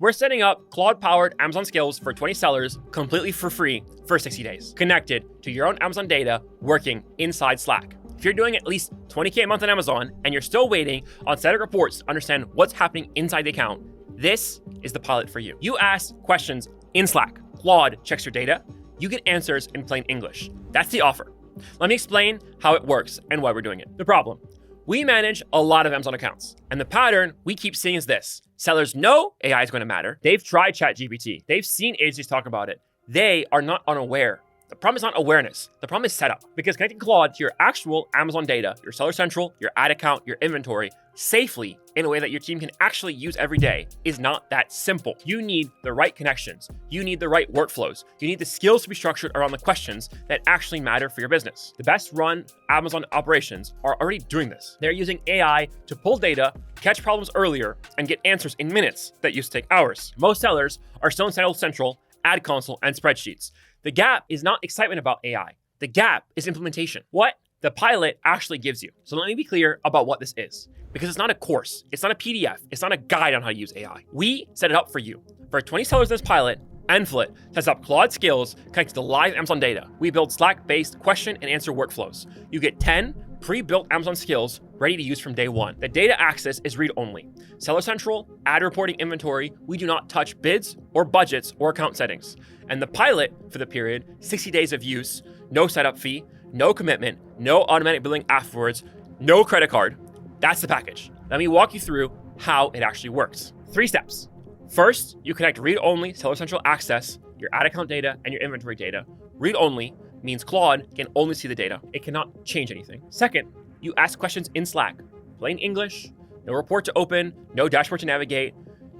We're setting up Claude-powered Amazon skills for 20 sellers completely for free for 60 days, connected to your own Amazon data, working inside Slack. If you're doing at least 20K a month on Amazon and you're still waiting on static reports to understand what's happening inside the account, this is the pilot for you. You ask questions in Slack. Claude checks your data. You get answers in plain English. That's the offer. Let me explain how it works and why we're doing it. The problem: we manage a lot of Amazon accounts, and the pattern we keep seeing is this. Sellers know AI is going to matter. They've tried ChatGPT. They've seen agencies talk about it. They are not unaware. The problem is not awareness. The problem is setup. Because connecting Claude to your actual Amazon data, your Seller Central, your ad account, your inventory, safely in a way that your team can actually use every day is not that simple. You need the right connections. You need the right workflows. You need the skills to be structured around the questions that actually matter for your business. The best run Amazon operations are already doing this. They're using AI to pull data, catch problems earlier, and get answers in minutes that used to take hours. Most sellers are still in Seller Central, Ad Console, and spreadsheets. The gap is not excitement about AI. The gap is implementation. What the pilot actually gives you. So let me be clear about what this is, because it's not a course. It's not a PDF. It's not a guide on how to use AI. We set it up for you. For 20 sellers in this pilot, Enflit sets up Claude skills connected to live Amazon data. We build Slack-based question and answer workflows. You get 10 pre-built Amazon skills ready to use from day one. The data access is read-only. Seller Central, ad reporting, inventory, we do not touch bids or budgets or account settings. And the pilot for the period, 60 days of use, no setup fee, no commitment, no automatic billing afterwards, no credit card. That's the package. Let me walk you through how it actually works. 3 steps. First, you connect read-only Seller Central access, your ad account data, and your inventory data. Read-only means Claude can only see the data. It cannot change anything. Second, you ask questions in Slack. Plain English, no report to open, no dashboard to navigate,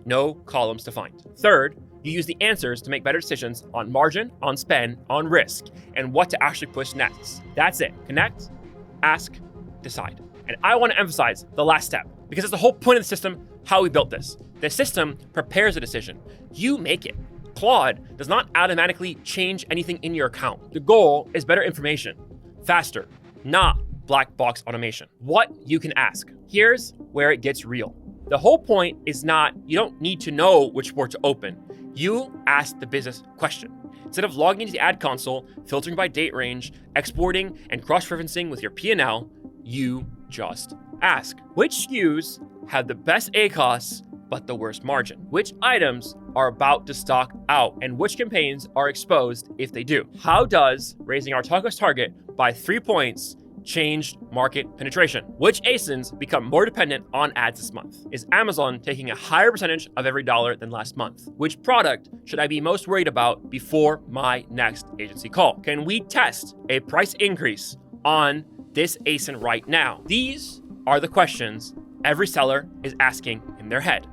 no columns to find. Third, you use the answers to make better decisions on margin, on spend, on risk, and what to actually push next. That's it. Connect, ask, decide. And I want to emphasize the last step, because it's the whole point of the system, how we built this. The system prepares a decision. You make it. Claude does not automatically change anything in your account. The goal is better information, faster, not black box automation. What you can ask. Here's where it gets real. The whole point is not, you don't need to know which report to open. You ask the business question. Instead of logging into the ad console, filtering by date range, exporting and cross-referencing with your P&L, you just ask. Which SKUs have the best ACoS but the worst margin? Which items are about to stock out? And which campaigns are exposed if they do? How does raising our TACoS target by 3 points change market penetration? Which ASINs become more dependent on ads this month? Is Amazon taking a higher percentage of every dollar than last month? Which product should I be most worried about before my next agency call? Can we test a price increase on this ASIN right now? These are the questions every seller is asking in their head.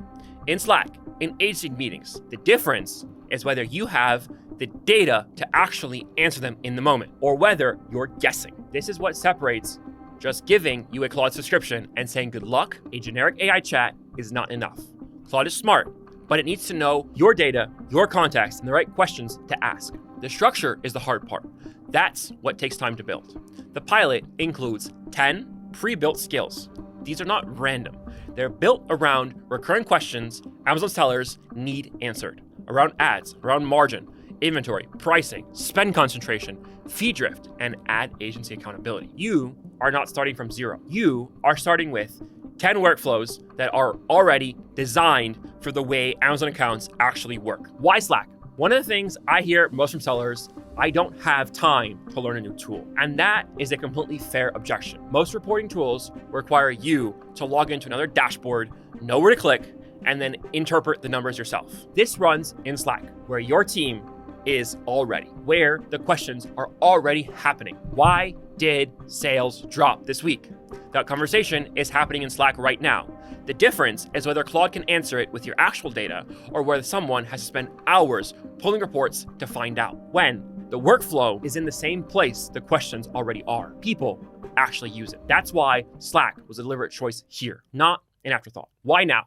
In Slack, in agency meetings, the difference is whether you have the data to actually answer them in the moment, or whether you're guessing. This is what separates just giving you a Claude subscription and saying good luck. A generic AI chat is not enough. Claude is smart, but it needs to know your data, your context, and the right questions to ask. The structure is the hard part. That's what takes time to build. The pilot includes 10 pre-built skills. These are not random. They're built around recurring questions Amazon sellers need answered, around ads, around margin, inventory, pricing, spend concentration, fee drift, and ad agency accountability. You are not starting from zero. You are starting with 10 workflows that are already designed for the way Amazon accounts actually work. Why Slack? One of the things I hear most from sellers, I don't have time to learn a new tool. And that is a completely fair objection. Most reporting tools require you to log into another dashboard, know where to click, and then interpret the numbers yourself. This runs in Slack, where your team is already, where the questions are already happening. Why did sales drop this week? That conversation is happening in Slack right now. The difference is whether Claude can answer it with your actual data or whether someone has to spend hours pulling reports to find out. When the workflow is in the same place the questions already are, people actually use it. That's why Slack was a deliberate choice here, not an afterthought. Why now?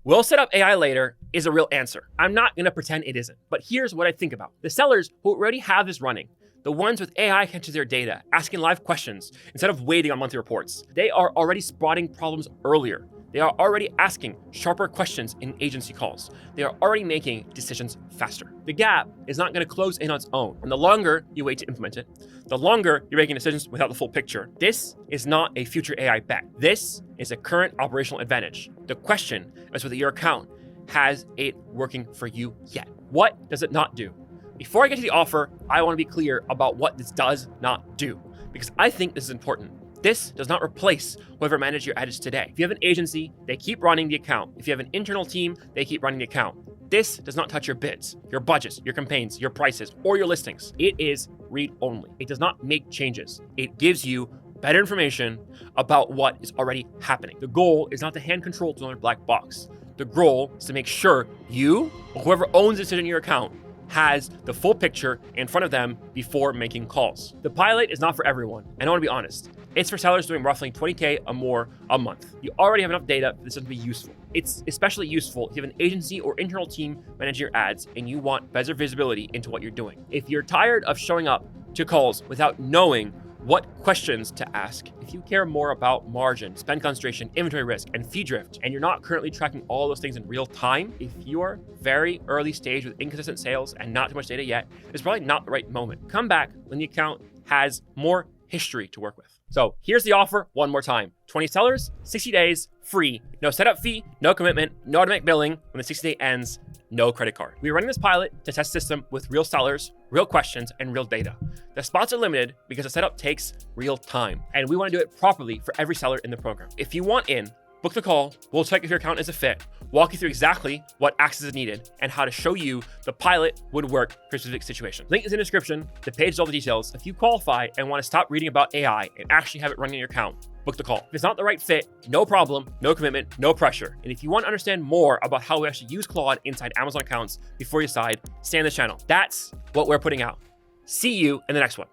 We'll set up AI later is a real answer. I'm not gonna pretend it isn't, but here's what I think about. The sellers who already have this running, the ones with AI connected to their data, asking live questions instead of waiting on monthly reports, they are already spotting problems earlier. They are already asking sharper questions in agency calls. They are already making decisions faster. The gap is not going to close in on its own. And the longer you wait to implement it, the longer you're making decisions without the full picture. This is not a future AI bet. This is a current operational advantage. The question is whether your account has it working for you yet. What does it not do? Before I get to the offer, I want to be clear about what this does not do, because I think this is important. This does not replace whoever manages your ads today. If you have an agency, they keep running the account. If you have an internal team, they keep running the account. This does not touch your bids, your budgets, your campaigns, your prices, or your listings. It is read only. It does not make changes. It gives you better information about what is already happening. The goal is not to hand control to another black box. The goal is to make sure you, or whoever owns the decision in your account, has the full picture in front of them before making calls. The pilot is not for everyone, and I want to be honest. It's for sellers doing roughly 20K or more a month. You already have enough data for this to be useful. It's especially useful if you have an agency or internal team managing your ads and you want better visibility into what you're doing. If you're tired of showing up to calls without knowing what questions to ask, if you care more about margin, spend concentration, inventory risk, and fee drift, and you're not currently tracking all those things in real time, if you're very early stage with inconsistent sales and not too much data yet, it's probably not the right moment. Come back when the account has more history to work with. So here's the offer one more time. 20 sellers, 60 days, free. No setup fee, no commitment, no automatic billing. When the 60-day ends, no credit card. We're running this pilot to test the system with real sellers, real questions, and real data. The spots are limited because the setup takes real time, and we want to do it properly for every seller in the program. If you want in, book the call. We'll check if your account is a fit, walk you through exactly what access is needed, and how to show you the pilot would work for specific situations. Link is in the description. The page is all the details. If you qualify and want to stop reading about AI and actually have it running in your account, book the call. If it's not the right fit, no problem, no commitment, no pressure. And if you want to understand more about how we actually use Claude inside Amazon accounts before you decide, stay on the channel. That's what we're putting out. See you in the next one.